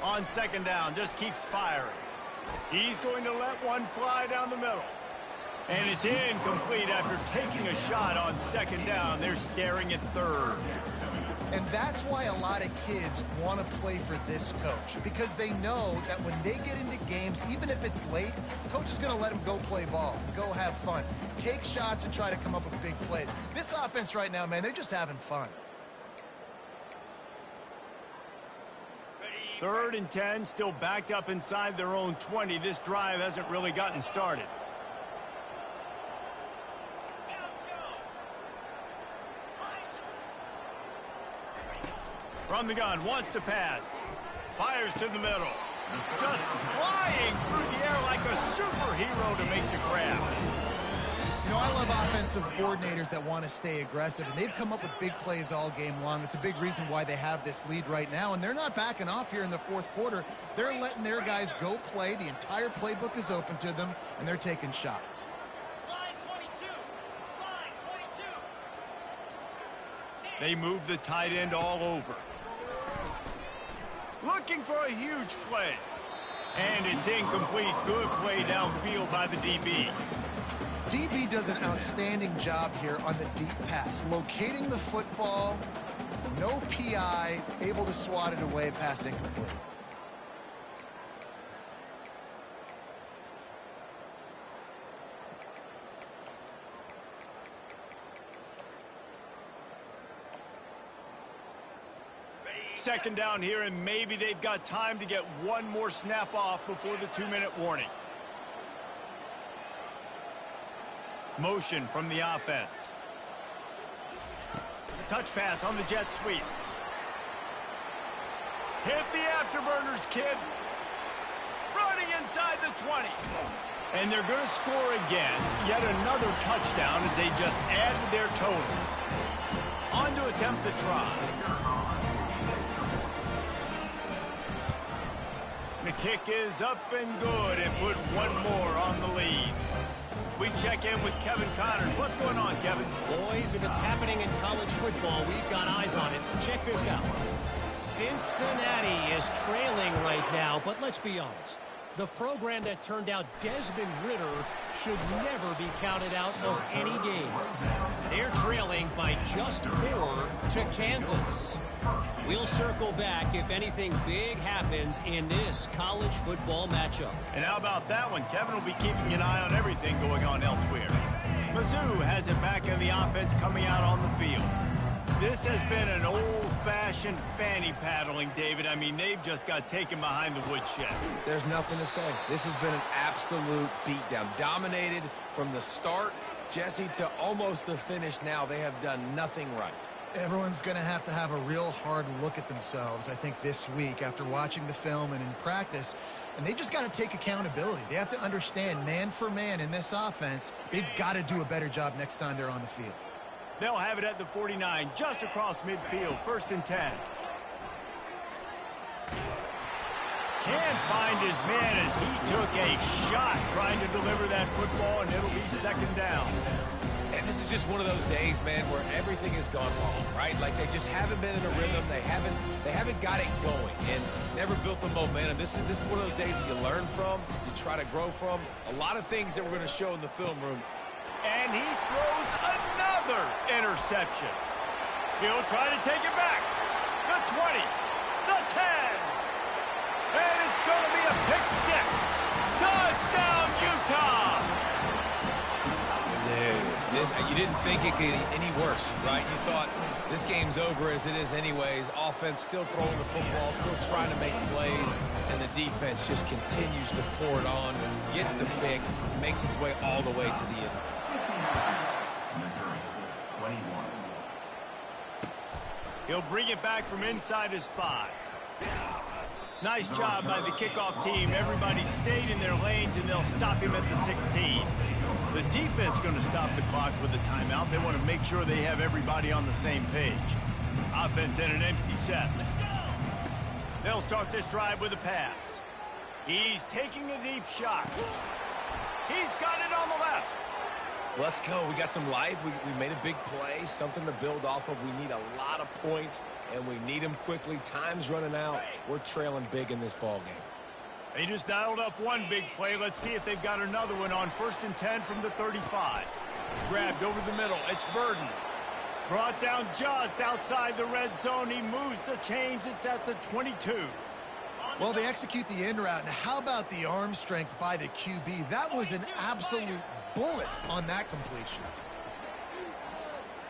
On second down, just keeps firing. He's going to let one fly down the middle. And it's incomplete after taking a shot on second down. They're staring at third. And that's why a lot of kids want to play for this coach, because they know that when they get into games, even if it's late, coach is going to let them go play ball, go have fun, take shots and try to come up with big plays. This offense right now, man, they're just having fun. 3rd and 10, still backed up inside their own 20. This drive hasn't really gotten started. From the gun, wants to pass. Fires to the middle. Just flying through the air like a superhero to make the grab. You know, I love offensive coordinators that want to stay aggressive, and they've come up with big plays all game long. It's a big reason why they have this lead right now, and they're not backing off here in the fourth quarter. They're letting their guys go play. The entire playbook is open to them, and they're taking shots. They move the tight end all over. Looking for a huge play. And it's incomplete. Good play downfield by the DB. DB does an outstanding job here on the deep pass. Locating the football, no PI, able to swat it away, pass incomplete. Second down here, and maybe they've got time to get one more snap off before the 2-minute warning. Motion from the offense. Touch pass on the jet sweep. Hit the afterburners, kid. Running inside the 20. And they're going to score again. Yet another touchdown as they just added their total. On to attempt the try. The kick is up and good and put one more on the lead. We check in with Kevin Connors. What's going on, Kevin? Boys, if it's happening in college football, we've got eyes on it. Check this out. Cincinnati is trailing right now, but let's be honest. The program that turned out Desmond Ridder should never be counted out of any game. They're trailing by just 4 to Kansas. We'll circle back if anything big happens in this college football matchup. And how about that one? Kevin will be keeping an eye on everything going on elsewhere. Mizzou has it back in the offense coming out on the field. This has been an old-fashioned fanny paddling, David. I mean, they've just got taken behind the woodshed. There's nothing to say. This has been an absolute beatdown. Dominated from the start, Jesse, to almost the finish now. They have done nothing right. Everyone's going to have a real hard look at themselves, I think, this week after watching the film and in practice. And they just got to take accountability. They have to understand, man for man in this offense, they've got to do a better job next time they're on the field. They'll have it at the 49, just across midfield, 1st and 10. Can't find his man as he took a shot trying to deliver that football, and it'll be 2nd down. And this is just one of those days, man, where everything has gone wrong, right? Like they just haven't been in a rhythm. They haven't got it going and never built the momentum. This is one of those days that you learn from, you try to grow from. A lot of things that we're going to show in the film room. And he throws another interception. He'll try to take it back. The 20, the 10. And it's going to be a pick 6. Touchdown, Utah! Dude, you didn't think it could get any worse, right? You thought this game's over as it is anyways. Offense still throwing the football, still trying to make plays, and the defense just continues to pour it on, gets the pick, makes its way all the way to the end zone. Missouri, 21. He'll bring it back from inside his 5. Nice job by the kickoff team. Everybody stayed in their lanes, and they'll stop him at the 16. The defense going to stop the clock with a timeout. They want to make sure they have everybody on the same page. Offense in an empty set. They'll start this drive with a pass. He's taking a deep shot. He's got it on the left. Let's go. We got some life. We made a big play, something to build off of. We need a lot of points, and we need them quickly. Time's running out. We're trailing big in this ball game. They just dialed up one big play. Let's see if they've got another one on 1st and 10 from the 35. Grabbed over the middle. It's Burden. Brought down just outside the red zone. He moves the chains. It's at the 22. Well, they execute the in route. Now, how about the arm strength by the QB? That was an absolute bullet on that completion.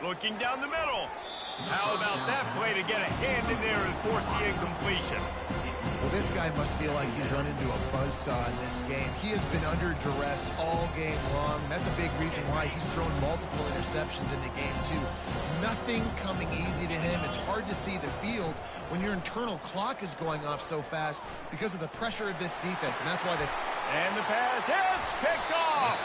Looking down the middle. How about that play to get a hand in there and force the incompletion? Well, this guy must feel like he's run into a buzzsaw in this game. He has been under duress all game long. That's a big reason why he's thrown multiple interceptions in the game, too. Nothing coming easy to him. It's hard to see the field when your internal clock is going off so fast because of the pressure of this defense, and that's why they... And the pass hits, picked off.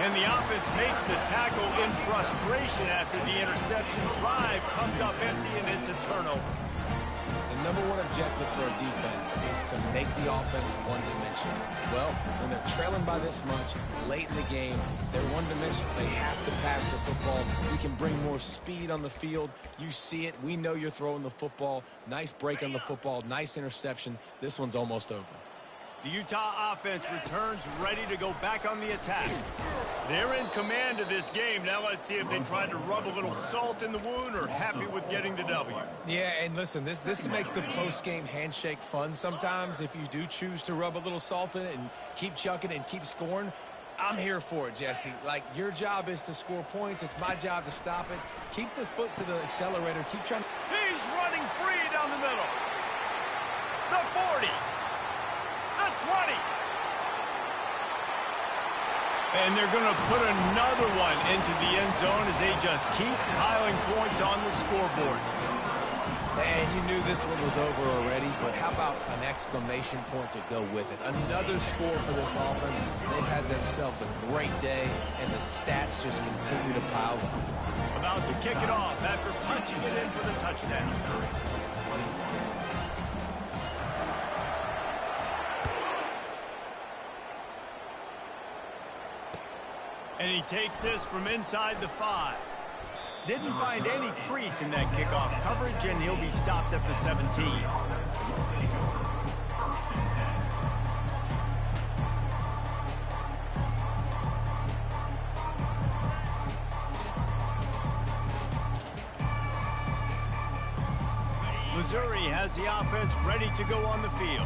And the offense makes the tackle in frustration after the interception. Drive comes up empty, and it's a turnover. The number one objective for a defense is to make the offense one-dimensional. Well, when they're trailing by this much, late in the game, they're one-dimensional. They have to pass the football. We can bring more speed on the field. You see it. We know you're throwing the football. Nice break on the football. Nice interception. This one's almost over. The Utah offense returns ready to go back on the attack. They're in command of this game. Now let's see if they try to rub a little salt in the wound or happy with getting the W. Yeah, and listen, this makes the post-game handshake fun sometimes. If you do choose to rub a little salt in it and keep chucking and keep scoring, I'm here for it, Jesse. Like, your job is to score points. It's my job to stop it. Keep the foot to the accelerator. Keep trying. He's running free down the middle. The 40. The 20. And they're going to put another one into the end zone as they just keep piling points on the scoreboard. Man, you knew this one was over already, but how about an exclamation point to go with it? Another score for this offense. They've had themselves a great day, and the stats just continue to pile up. About to kick it off after punching it in for the touchdown. And he takes this from inside the 5. Didn't find any crease in that kickoff coverage, and he'll be stopped at the 17. Missouri has the offense ready to go on the field.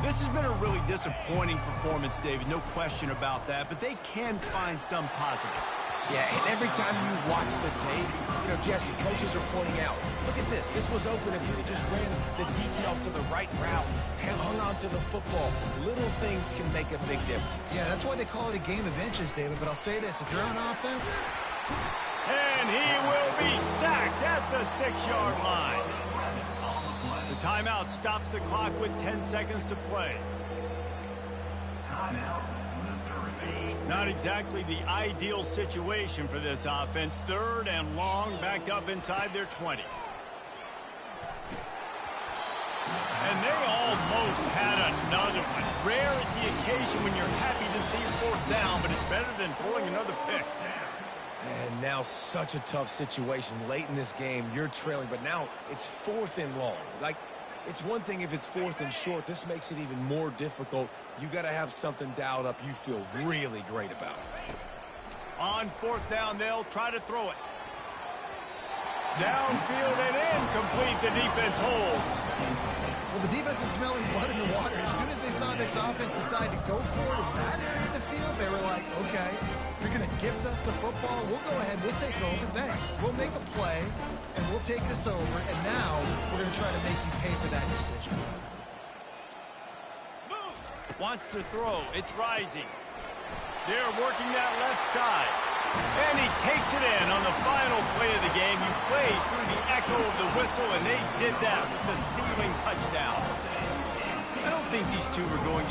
This has been a really disappointing performance, David, no question about that, but they can find some positives. Yeah, and every time you watch the tape, Jesse, coaches are pointing out, look at this. This was open if you had just ran the details to the right route, hung on to the football. Little things can make a big difference. Yeah, that's why they call it a game of inches, David. But I'll say this, if you're on offense... And he will be sacked at the 6-yard line. The timeout stops the clock with 10 seconds to play. Timeout, Missouri. Not exactly the ideal situation for this offense. 3rd and long, backed up inside their 20. And they almost had another one. Rare is the occasion when you're happy to see 4th down, but it's better than throwing another pick. And now such a tough situation late in this game. You're trailing, but now it's 4th and long. Like, it's one thing if it's 4th and short. This makes it even more difficult. You got to have something dialed up you feel really great about. On 4th down, they'll try to throw it. Downfield and incomplete. The defense holds. Well, the defense is smelling blood in the water. As soon as they saw this offense decide to go for it in that area of the field, they were like, okay, you're going to gift us the football. We'll go ahead. We'll take over. Thanks. We'll make a play, and we'll take this over. And now we're going to try to make you pay for that decision. Wants to throw. It's rising. They're working that left side. And he takes it in on the final play of the game. You played through the echo of the whistle, and they did that with the ceiling touchdown. I don't think these two were going to